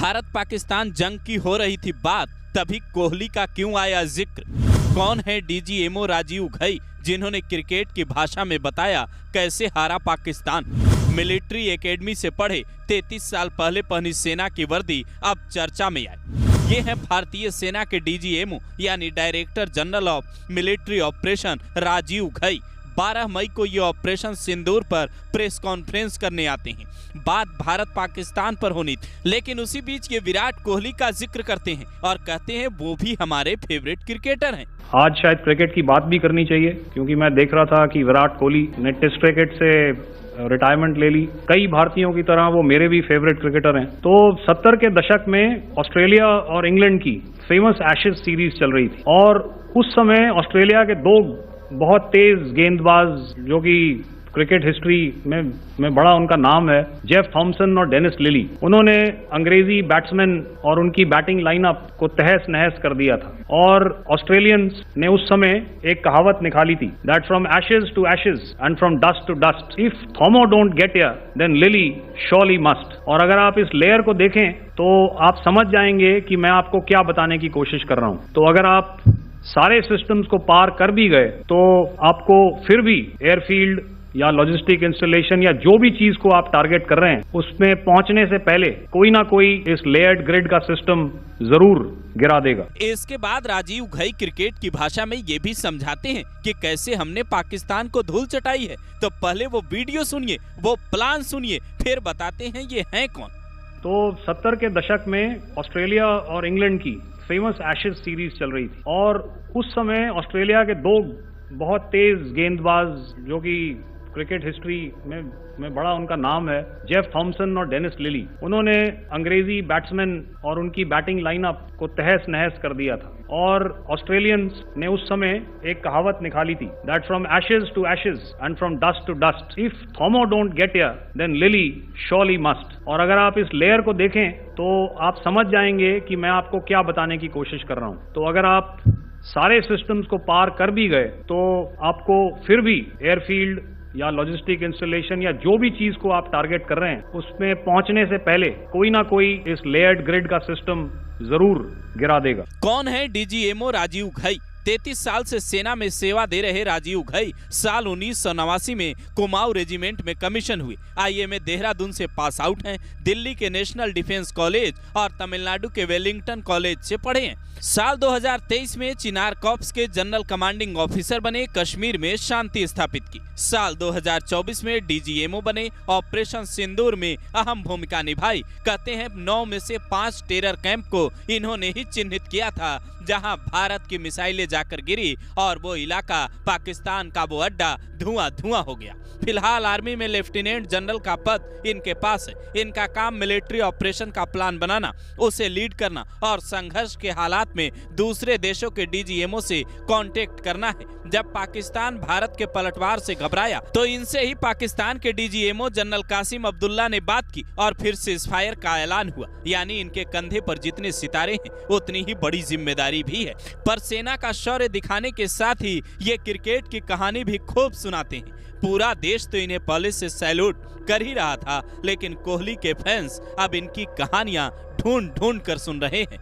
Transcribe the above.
भारत पाकिस्तान जंग की हो रही थी बात, तभी कोहली का क्यों आया जिक्र। कौन है डीजीएमओ राजीव घई, जिन्होंने क्रिकेट की भाषा में बताया कैसे हारा पाकिस्तान। मिलिट्री एकेडमी से पढ़े 33 साल पहले पहनी सेना की वर्दी अब चर्चा में आई। ये है भारतीय सेना के डीजीएमओ यानी director general of military operation Rajiv Ghai. 12 मई को ये ऑपरेशन सिंदूर पर प्रेस कॉन्फ्रेंस करने आते हैं। बात भारत पाकिस्तान पर होनी थी, लेकिन उसी बीच ये विराट कोहली का जिक्र करते हैं और कहते हैं वो भी हमारे फेवरेट क्रिकेटर हैं। आज शायद क्रिकेट की बात भी करनी चाहिए, क्योंकि मैं देख रहा था कि विराट कोहली ने टेस्ट क्रिकेट से रिटायरमेंट ले ली। कई भारतीयों की तरह वो मेरे भी फेवरेट क्रिकेटर हैं। तो 70 के दशक में ऑस्ट्रेलिया और इंग्लैंड की फेमस एशेज सीरीज चल रही थी और उस समय ऑस्ट्रेलिया के दो बहुत तेज गेंदबाज, जो कि क्रिकेट हिस्ट्री में बड़ा उनका नाम है, जेफ थॉमसन और डेनिस लिली, उन्होंने अंग्रेजी बैट्समैन और उनकी बैटिंग लाइनअप को तहस नहस कर दिया था। और ऑस्ट्रेलियंस ने उस समय एक कहावत निकाली थी, that from ashes to ashes and from dust to dust, if Thommo don't get here then Lillee surely must. और अगर आप इस लेयर को देखें तो आप समझ जाएंगे कि मैं आपको क्या बताने की कोशिश कर रहा हूं। तो अगर आप सारे सिस्टम्स को पार कर भी गए तो आपको फिर भी एयरफील्ड या लॉजिस्टिक इंस्टॉलेशन या जो भी चीज को आप टारगेट कर रहे हैं उसमें पहुंचने से पहले कोई ना कोई इस लेयर्ड ग्रिड का सिस्टम जरूर गिरा देगा। इसके बाद राजीव घई क्रिकेट की भाषा में ये भी समझाते हैं कि कैसे हमने पाकिस्तान को धूल चटाई है। तो पहले वो वीडियो सुनिए, वो प्लान सुनिए, फिर बताते हैं ये हैं कौन। तो 70 के दशक में ऑस्ट्रेलिया और इंग्लैंड की फेमस एशेज सीरीज चल रही थी और उस समय ऑस्ट्रेलिया के दो बहुत तेज गेंदबाज, जो कि क्रिकेट हिस्ट्री में बड़ा उनका नाम है, जेफ थॉमसन और डेनिस लिली, उन्होंने अंग्रेजी बैट्समैन और उनकी बैटिंग लाइनअप को तहस नहस कर दिया था। और ऑस्ट्रेलियंस ने उस समय एक कहावत निकाली थी, that from ashes to ashes and from dust to dust, if Thommo don't get here then Lillee surely must. और अगर आप इस लेयर को देखें तो आप समझ जाएंगे कि मैं आपको क्या बताने की कोशिश कर रहा हूं। तो अगर आप सारे सिस्टम्स को पार कर भी गए तो आपको फिर भी एयरफील्ड या लॉजिस्टिक इंस्टॉलेशन या जो भी चीज को आप टारगेट कर रहे हैं उसमें पहुंचने से पहले कोई ना कोई इस लेयर्ड ग्रिड का सिस्टम जरूर गिरा देगा। कौन है डीजीएमओ राजीव घई? 33 साल से सेना में सेवा दे रहे राजीव घई साल 1989 में कुमाऊं रेजिमेंट में कमीशन हुए। आईएमए देहरादून से पास आउट हैं। दिल्ली के नेशनल डिफेंस कॉलेज और तमिलनाडु के वेलिंगटन कॉलेज से पढ़े हैं। साल 2023 में चिनार कॉर्प्स के जनरल कमांडिंग ऑफिसर बने, कश्मीर में शांति स्थापित की। साल 2024 में डीजीएमओ बने, ऑपरेशन सिंदूर में अहम भूमिका निभाई। कहते हैं 9 में से 5 टेरर कैंप को इन्होंने ही चिन्हित किया था जहां भारत की मिसाइलें जाकर गिरी और वो इलाका, पाकिस्तान का वो अड्डा धुआं धुआं हो गया। फिलहाल आर्मी में लेफ्टिनेंट जनरल का पद इनके पास है। इनका काम मिलिट्री ऑपरेशन का प्लान बनाना, उसे लीड करना और संघर्ष के हालात में दूसरे देशों के डीजीएमओ से कांटेक्ट करना है। जब पाकिस्तान भारत के पलटवार से घबराया तो इनसे ही पाकिस्तान के डीजीएमओ जनरल कासिम अब्दुल्ला ने बात की और फिर सीज़फायर का ऐलान हुआ। यानी इनके कंधे पर जितने सितारे हैं उतनी ही बड़ी जिम्मेदारी भी है। पर सेना का शौर्य दिखाने के साथ ही ये क्रिकेट की कहानी भी खूब सुनाते हैं। पूरा देश तो इन्हें पहले से सैल्यूट कर ही रहा था, लेकिन कोहली के फैंस अब इनकी कहानियां ढूंढ ढूंढ कर सुन रहे हैं।